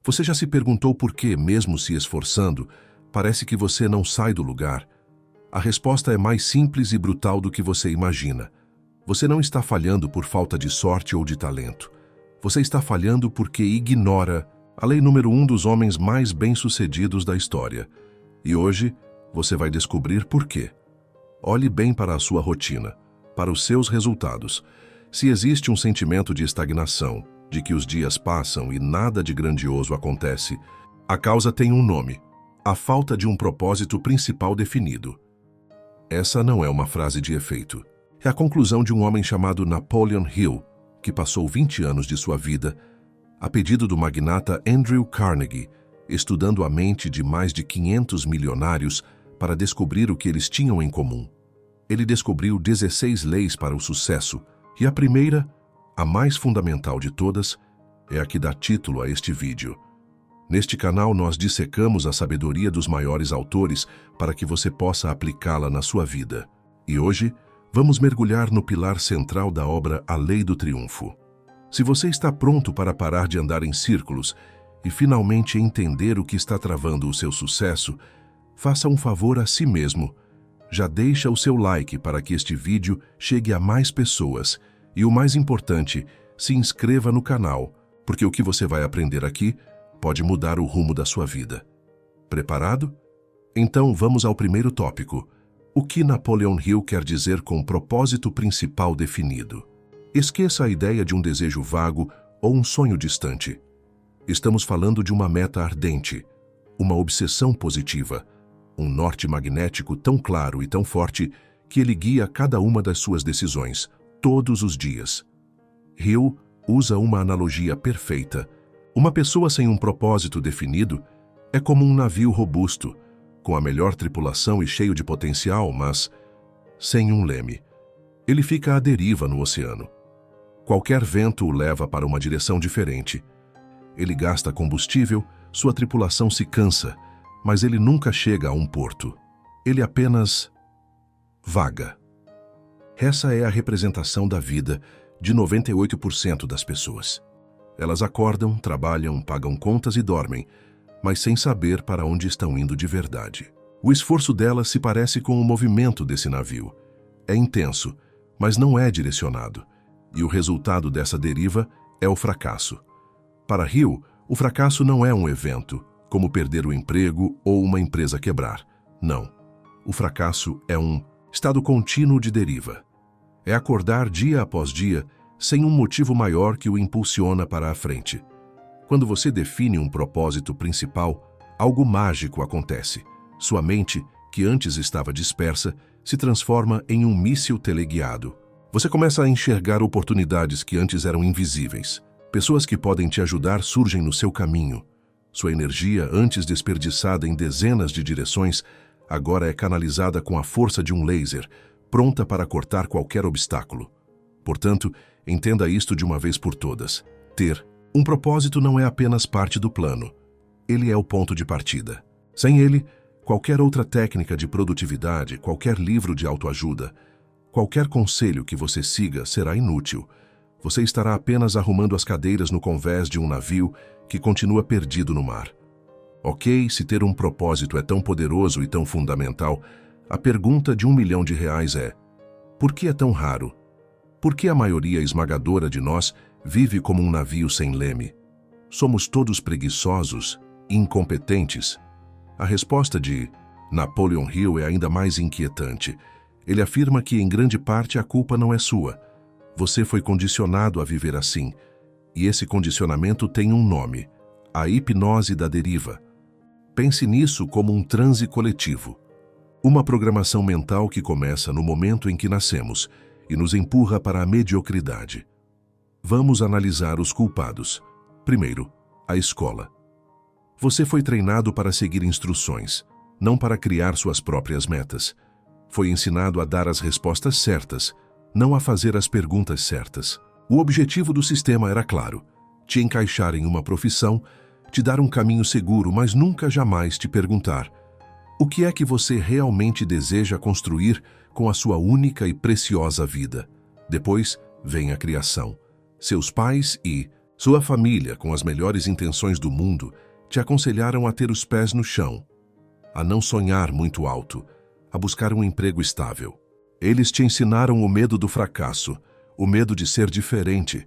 Você já se perguntou por que, mesmo se esforçando, parece que você não sai do lugar? A resposta é mais simples e brutal do que você imagina. Você não está falhando por falta de sorte ou de talento. Você está falhando porque ignora a lei número 1 dos homens mais bem-sucedidos da história. E hoje, você vai descobrir por quê. Olhe bem para a sua rotina, para os seus resultados. Se existe um sentimento de estagnação, de que os dias passam e nada de grandioso acontece, a causa tem um nome: a falta de um propósito principal definido. Essa não é uma frase de efeito. É a conclusão de um homem chamado Napoleon Hill, que passou 20 anos de sua vida, a pedido do magnata Andrew Carnegie, estudando a mente de mais de 500 milionários para descobrir o que eles tinham em comum. Ele descobriu 16 leis para o sucesso, e a primeira, a mais fundamental de todas, é a que dá título a este vídeo. Neste canal nós dissecamos a sabedoria dos maiores autores para que você possa aplicá-la na sua vida. E hoje, vamos mergulhar no pilar central da obra A Lei do Triunfo. Se você está pronto para parar de andar em círculos e finalmente entender o que está travando o seu sucesso, faça um favor a si mesmo. Já deixa o seu like para que este vídeo chegue a mais pessoas. E o mais importante, se inscreva no canal, porque o que você vai aprender aqui pode mudar o rumo da sua vida. Preparado? Então vamos ao primeiro tópico. O que Napoleon Hill quer dizer com propósito principal definido? Esqueça a ideia de um desejo vago ou um sonho distante. Estamos falando de uma meta ardente, uma obsessão positiva, um norte magnético tão claro e tão forte que ele guia cada uma das suas decisões, todos os dias. Hill usa uma analogia perfeita. Uma pessoa sem um propósito definido é como um navio robusto, com a melhor tripulação e cheio de potencial, mas sem um leme. Ele fica à deriva no oceano. Qualquer vento o leva para uma direção diferente. Ele gasta combustível, sua tripulação se cansa, mas ele nunca chega a um porto. Ele apenas vaga. Essa é a representação da vida de 98% das pessoas. Elas acordam, trabalham, pagam contas e dormem, mas sem saber para onde estão indo de verdade. O esforço delas se parece com o movimento desse navio. É intenso, mas não é direcionado. E o resultado dessa deriva é o fracasso. Para Hill, o fracasso não é um evento, como perder o emprego ou uma empresa quebrar. Não. O fracasso é um estado contínuo de deriva. É acordar dia após dia sem um motivo maior que o impulsiona para a frente. Quando você define um propósito principal, algo mágico acontece. Sua mente, que antes estava dispersa, se transforma em um míssil teleguiado. Você começa a enxergar oportunidades que antes eram invisíveis. Pessoas que podem te ajudar surgem no seu caminho. Sua energia, antes desperdiçada em dezenas de direções, agora é canalizada com a força de um laser, pronta para cortar qualquer obstáculo. Portanto, entenda isto de uma vez por todas. Ter um propósito não é apenas parte do plano. Ele é o ponto de partida. Sem ele, qualquer outra técnica de produtividade, qualquer livro de autoajuda, qualquer conselho que você siga será inútil. Você estará apenas arrumando as cadeiras no convés de um navio que continua perdido no mar. Ok, se ter um propósito é tão poderoso e tão fundamental, a pergunta de R$1 milhão é: por que é tão raro? Por que a maioria esmagadora de nós vive como um navio sem leme? Somos todos preguiçosos, incompetentes? A resposta de Napoleon Hill é ainda mais inquietante. Ele afirma que, em grande parte, a culpa não é sua. Você foi condicionado a viver assim. E esse condicionamento tem um nome: a hipnose da deriva. Pense nisso como um transe coletivo. Uma programação mental que começa no momento em que nascemos e nos empurra para a mediocridade. Vamos analisar os culpados. Primeiro, a escola. Você foi treinado para seguir instruções, não para criar suas próprias metas. Foi ensinado a dar as respostas certas, não a fazer as perguntas certas. O objetivo do sistema era claro: te encaixar em uma profissão, te dar um caminho seguro, mas nunca jamais te perguntar: o que é que você realmente deseja construir com a sua única e preciosa vida? Depois vem a criação. Seus pais e Sua família, com as melhores intenções do mundo, te aconselharam a ter os pés no chão, a não sonhar muito alto, a buscar um emprego estável. Eles te ensinaram o medo do fracasso, o medo de ser diferente,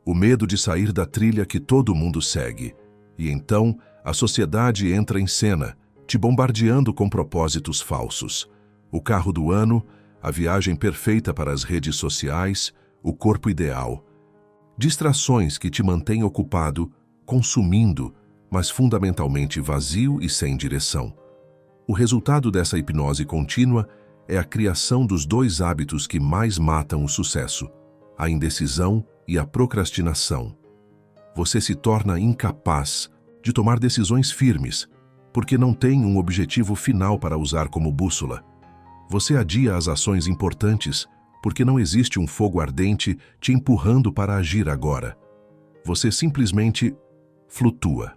o medo de sair da trilha que todo mundo segue. E então, a sociedade entra em cena, te bombardeando com propósitos falsos. O carro do ano, a viagem perfeita para as redes sociais, o corpo ideal. Distrações que te mantêm ocupado, consumindo, mas fundamentalmente vazio e sem direção. O resultado dessa hipnose contínua é a criação dos dois hábitos que mais matam o sucesso: a indecisão e a procrastinação. Você se torna incapaz de tomar decisões firmes, porque não tem um objetivo final para usar como bússola. Você adia as ações importantes, porque não existe um fogo ardente te empurrando para agir agora. Você simplesmente flutua.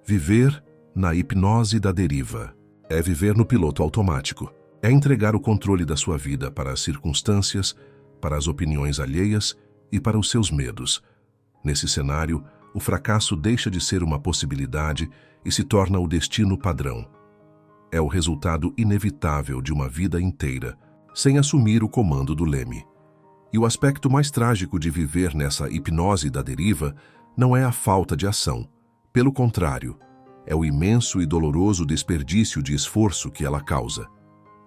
Viver na hipnose da deriva é viver no piloto automático. É entregar o controle da sua vida para as circunstâncias, para as opiniões alheias e para os seus medos. Nesse cenário, o fracasso deixa de ser uma possibilidade e se torna o destino padrão. É o resultado inevitável de uma vida inteira, sem assumir o comando do leme. E o aspecto mais trágico de viver nessa hipnose da deriva não é a falta de ação. Pelo contrário, é o imenso e doloroso desperdício de esforço que ela causa.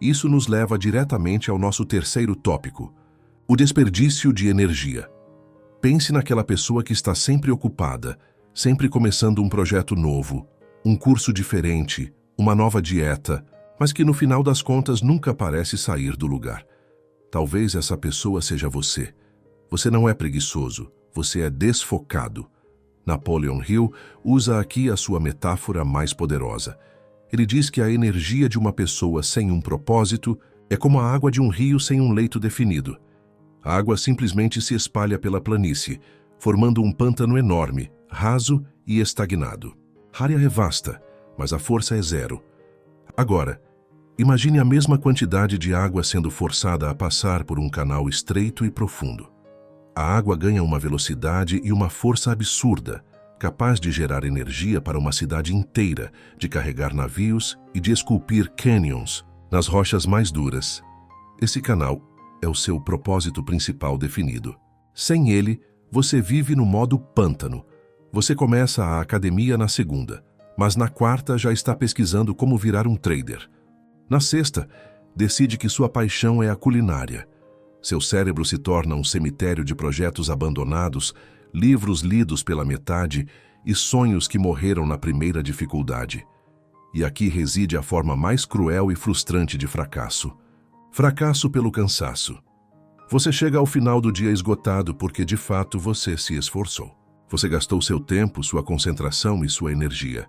Isso nos leva diretamente ao nosso terceiro tópico: o desperdício de energia. Pense naquela pessoa que está sempre ocupada, sempre começando um projeto novo, um curso diferente, uma nova dieta, mas que no final das contas nunca parece sair do lugar. Talvez essa pessoa seja você. Você não é preguiçoso, você é desfocado. Napoleon Hill usa aqui a sua metáfora mais poderosa. Ele diz que a energia de uma pessoa sem um propósito é como a água de um rio sem um leito definido. A água simplesmente se espalha pela planície, formando um pântano enorme, raso e estagnado. A área é vasta, mas a força é zero. Agora, imagine a mesma quantidade de água sendo forçada a passar por um canal estreito e profundo. A água ganha uma velocidade e uma força absurda, capaz de gerar energia para uma cidade inteira, de carregar navios e de esculpir canyons nas rochas mais duras. Esse canal é o seu propósito principal definido. Sem ele, você vive no modo pântano. Você começa a academia na segunda, mas na quarta já está pesquisando como virar um trader. Na sexta, decide que sua paixão é a culinária. Seu cérebro se torna um cemitério de projetos abandonados, livros lidos pela metade e sonhos que morreram na primeira dificuldade. E aqui reside a forma mais cruel e frustrante de fracasso. Fracasso pelo cansaço. Você chega ao final do dia esgotado porque de fato você se esforçou. Você gastou seu tempo, sua concentração e sua energia.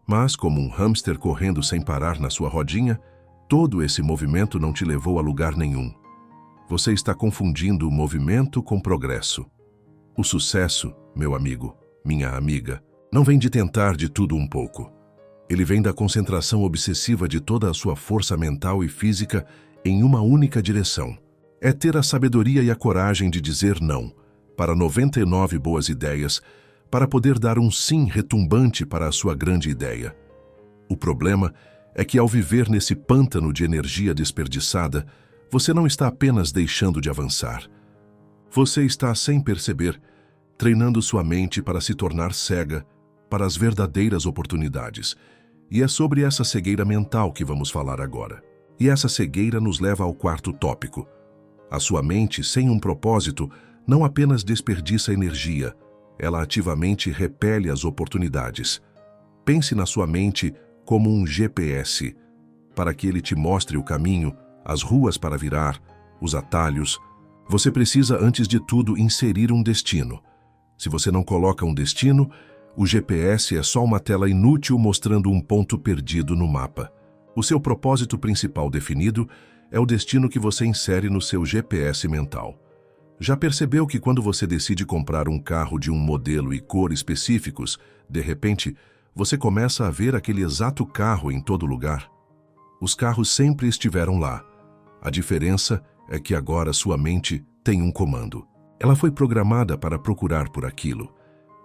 Mas, como um hamster correndo sem parar na sua rodinha, todo esse movimento não te levou a lugar nenhum. Você está confundindo o movimento com progresso. O sucesso, meu amigo, minha amiga, não vem de tentar de tudo um pouco. Ele vem da concentração obsessiva de toda a sua força mental e física em uma única direção. É ter a sabedoria e a coragem de dizer não para 99 boas ideias, para poder dar um sim retumbante para a sua grande ideia. O problema é que ao viver nesse pântano de energia desperdiçada, você não está apenas deixando de avançar. Você está, sem perceber, treinando sua mente para se tornar cega para as verdadeiras oportunidades. E é sobre essa cegueira mental que vamos falar agora. E essa cegueira nos leva ao quarto tópico. A sua mente, sem um propósito, não apenas desperdiça energia, ela ativamente repele as oportunidades. Pense na sua mente como um GPS, para que ele te mostre o caminho, as ruas para virar, os atalhos. Você precisa, antes de tudo, inserir um destino. Se você não coloca um destino, o GPS é só uma tela inútil mostrando um ponto perdido no mapa. O seu propósito principal definido é o destino que você insere no seu GPS mental. Já percebeu que quando você decide comprar um carro de um modelo e cor específicos, de repente, você começa a ver aquele exato carro em todo lugar? Os carros sempre estiveram lá. A diferença é que agora sua mente tem um comando. Ela foi programada para procurar por aquilo.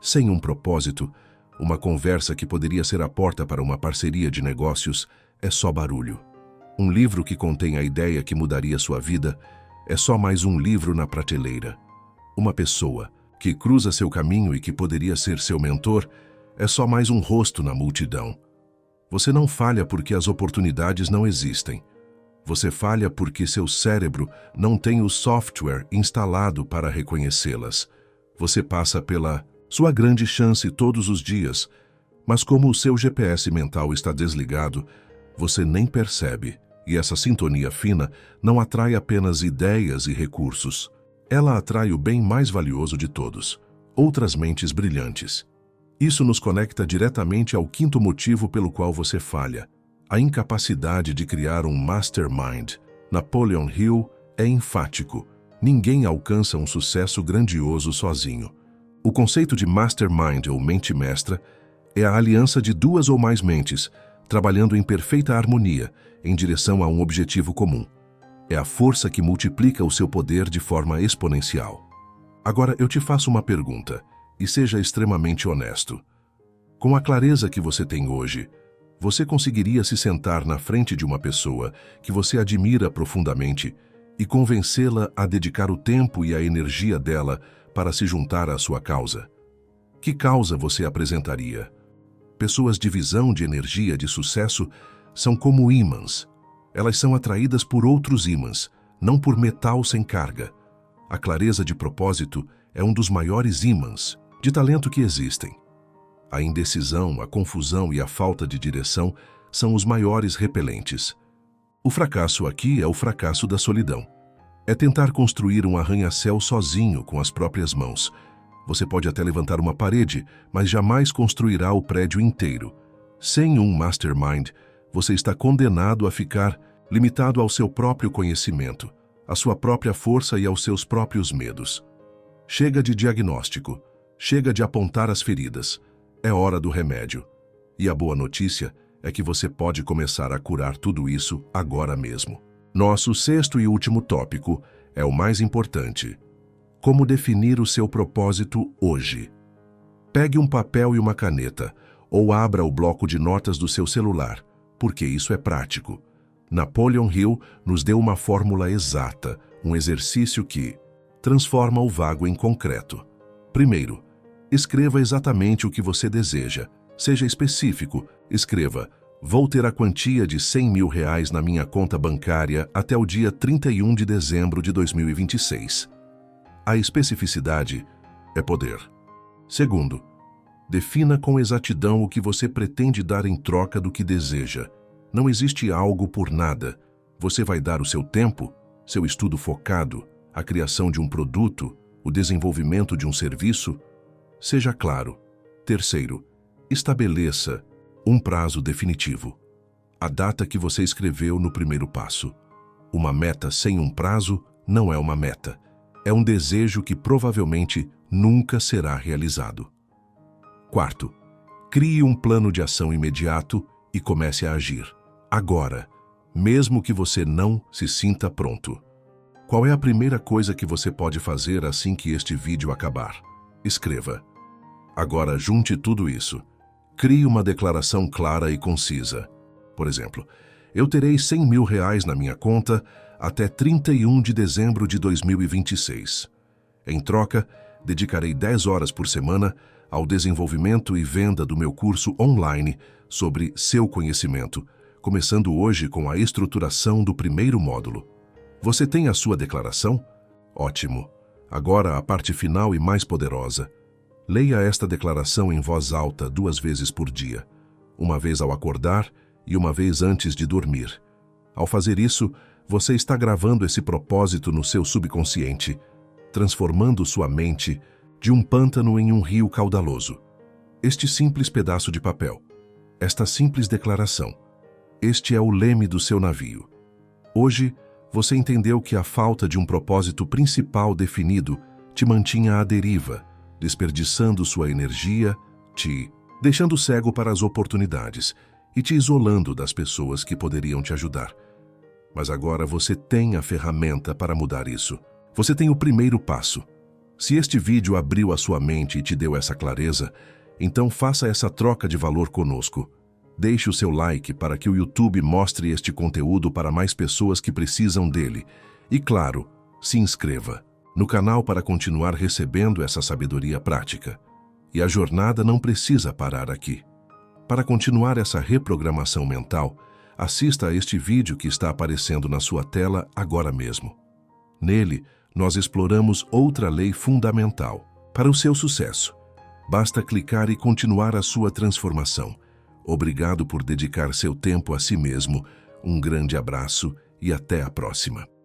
Sem um propósito, uma conversa que poderia ser a porta para uma parceria de negócios é só barulho. Um livro que contém a ideia que mudaria sua vida é só mais um livro na prateleira. Uma pessoa que cruza seu caminho e que poderia ser seu mentor é só mais um rosto na multidão. Você não falha porque as oportunidades não existem. Você falha porque seu cérebro não tem o software instalado para reconhecê-las. Você passa pela sua grande chance todos os dias, mas como o seu GPS mental está desligado, você nem percebe. E essa sintonia fina não atrai apenas ideias e recursos. Ela atrai o bem mais valioso de todos, outras mentes brilhantes. Isso nos conecta diretamente ao quinto motivo pelo qual você falha: a incapacidade de criar um mastermind. Napoleon Hill é enfático: ninguém alcança um sucesso grandioso sozinho. O conceito de mastermind ou mente mestra é a aliança de duas ou mais mentes, trabalhando em perfeita harmonia, em direção a um objetivo comum. É a força que multiplica o seu poder de forma exponencial. Agora eu te faço uma pergunta, e seja extremamente honesto. Com a clareza que você tem hoje, você conseguiria se sentar na frente de uma pessoa que você admira profundamente e convencê-la a dedicar o tempo e a energia dela para se juntar à sua causa? Que causa você apresentaria? Pessoas de visão de energia de sucesso são como ímãs. Elas são atraídas por outros ímãs, não por metal sem carga. A clareza de propósito é um dos maiores ímãs de talento que existem. A indecisão, a confusão e a falta de direção são os maiores repelentes. O fracasso aqui é o fracasso da solidão. É tentar construir um arranha-céu sozinho com as próprias mãos. Você pode até levantar uma parede, mas jamais construirá o prédio inteiro. Sem um mastermind, você está condenado a ficar limitado ao seu próprio conhecimento, à sua própria força e aos seus próprios medos. Chega de diagnóstico, chega de apontar as feridas. É hora do remédio. E a boa notícia é que você pode começar a curar tudo isso agora mesmo. Nosso sexto e último tópico é o mais importante: como definir o seu propósito hoje. Pegue um papel e uma caneta, ou abra o bloco de notas do seu celular, porque isso é prático. Napoleon Hill nos deu uma fórmula exata, um exercício que transforma o vago em concreto. Primeiro, escreva exatamente o que você deseja. Seja específico. Escreva: vou ter a quantia de R$100 mil na minha conta bancária até o dia 31 de dezembro de 2026. A especificidade é poder. Segundo, defina com exatidão o que você pretende dar em troca do que deseja. Não existe algo por nada. Você vai dar o seu tempo, seu estudo focado, a criação de um produto, o desenvolvimento de um serviço? Seja claro. Terceiro, estabeleça um prazo definitivo. A data que você escreveu no primeiro passo. Uma meta sem um prazo não é uma meta. É um desejo que provavelmente nunca será realizado. Quarto, crie um plano de ação imediato e comece a agir. Agora, mesmo que você não se sinta pronto. Qual é a primeira coisa que você pode fazer assim que este vídeo acabar? Escreva. Agora junte tudo isso. Crie uma declaração clara e concisa. Por exemplo, eu terei R$100 mil na minha conta até 31 de dezembro de 2026. Em troca, dedicarei 10 horas por semana ao desenvolvimento e venda do meu curso online sobre seu conhecimento, começando hoje com a estruturação do primeiro módulo. Você tem a sua declaração? Ótimo. Agora a parte final e mais poderosa. Leia esta declaração em voz alta 2 vezes por dia, uma vez ao acordar e uma vez antes de dormir. Ao fazer isso, você está gravando esse propósito no seu subconsciente, transformando sua mente de um pântano em um rio caudaloso. Este simples pedaço de papel, esta simples declaração, este é o leme do seu navio. Hoje, você entendeu que a falta de um propósito principal definido te mantinha à deriva, desperdiçando sua energia, te deixando cego para as oportunidades e te isolando das pessoas que poderiam te ajudar. Mas agora você tem a ferramenta para mudar isso. Você tem o primeiro passo. Se este vídeo abriu a sua mente e te deu essa clareza, então faça essa troca de valor conosco. Deixe o seu like para que o YouTube mostre este conteúdo para mais pessoas que precisam dele. E claro, se inscreva no canal para continuar recebendo essa sabedoria prática. E a jornada não precisa parar aqui. Para continuar essa reprogramação mental, assista a este vídeo que está aparecendo na sua tela agora mesmo. Nele, nós exploramos outra lei fundamental para o seu sucesso. Basta clicar e continuar a sua transformação. Obrigado por dedicar seu tempo a si mesmo. Um grande abraço e até a próxima.